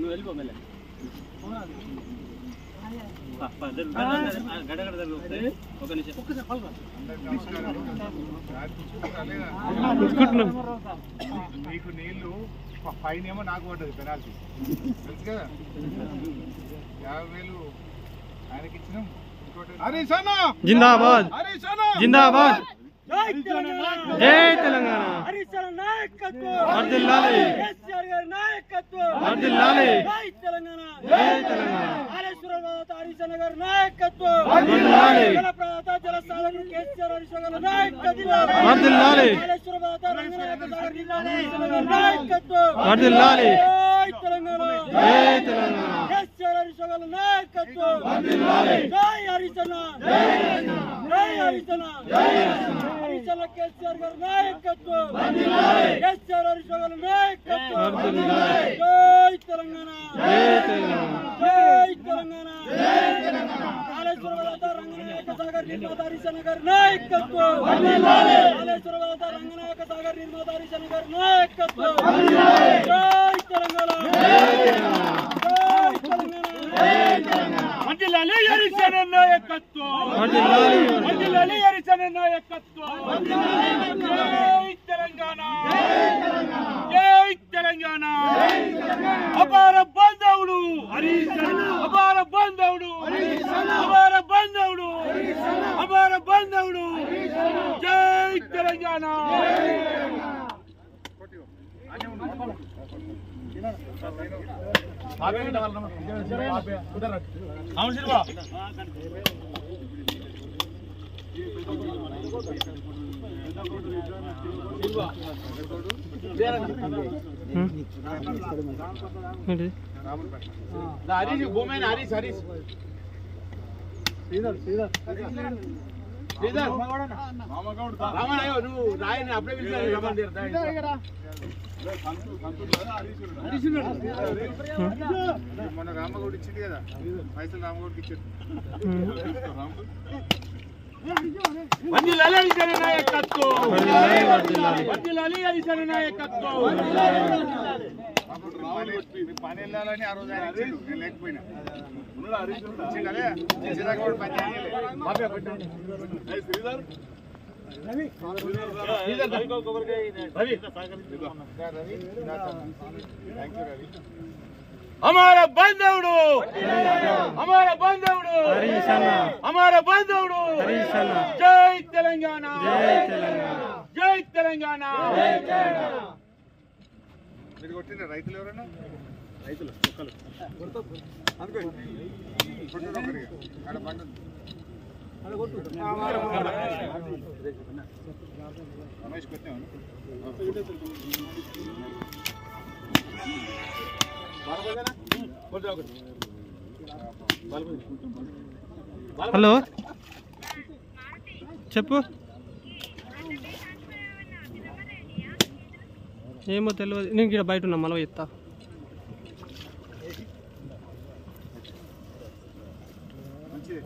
వెళ్ళిపో మెల్ల ఒక నీకు నీళ్లు ఫైన్ ఏమో నాకు పడ్డది పెనాల్టీ తెలుసు కదా 50,000 ఆయనకి ఇచ్చినాం. జిందాబాద్ జిందాబాద్ జై తెలంగాణ జై తెలంగాణ హరిశన నాయకత్వం వర్ధిల్లాలి కేసీఆర్ గారి నాయకత్వం వర్ధిల్లాలి జై తెలంగాణ జై తెలంగాణ కాళేశ్వరరావు హరిశన గారి నాయకత్వం వర్ధిల్లాలి జలప్రదాత జలసాలను కేసీఆర్ హరిశన గారి నాయకత్వం వర్ధిల్లాలి కాళేశ్వరరావు రంగనాయక సాగర్ జిల్లాలో హరిశన గారి నాయకత్వం వర్ధిల్లాలి జై తెలంగాణ జై తెలంగాణ కేసీఆర్ హరిశన గారి నాయకత్వం వర్ధిల్లాలి జై హరిశన జై హరిశన హరిశన కేసీఆర్ గారి నాయకత్వం కేసీఆర్ హరిశన గారి నాయకత్వం జై తెలంగాణ జై తెలంగాణ జై తెలంగాణ కాళేశ్వరరావు రంగనాయక సాగర్ నిర్మాత హరిశన గారి నాయకత్వం కాళేశ్వరరావు రంగనాయక సాగర్ నిర్మాత హరిశన గారి నాయకత్వం జై తెలంగాణ వర్ధిల్లాలి హరిశన నాయకత్వం వర్ధిల్లాలి హరిశన నాయకత్వం జై తెలంగాణ జై తెలంగాణ అపార బాంధవుడు అపార బాంధవుడు అపార బాంధవుడు అపార బాంధవుడు జై తెలంగాణ అవును శిల్వా హరీష్ భూమైన హరీష్ హరీష్ రామయ్య నువ్వు రాయని అప్పుడే మొన్న రామగౌడ్ ఇచ్చింది కదా పైసలు రామగౌడ్కి ఇచ్చారు. వర్ధిల్లాలి హరిశన నాయకత్వం వర్ధిల్లాలి హరిశన నాయకత్వం పని వెళ్ళాలని ఆ రోజు ఆయన ఇచ్చిండు, నేను లేకపోయినా ఇచ్చిండే చేసేదాకా కూడా పని हमारा बांधवडू हमारा बांधवडू हमारा बांधवडू जय तेलंगाना जय तेलंगाना మీరు కొట్టిన రైతులు ఎవరన్నా రైతులు ఒక్కలు ఆడ పండు రమేష్ కొట్టాను హలో చెప్పు ఏమో తెలియదు నేను ఇక్కడ బయట ఉన్నా మళ్ళీ చెప్తా మంచిది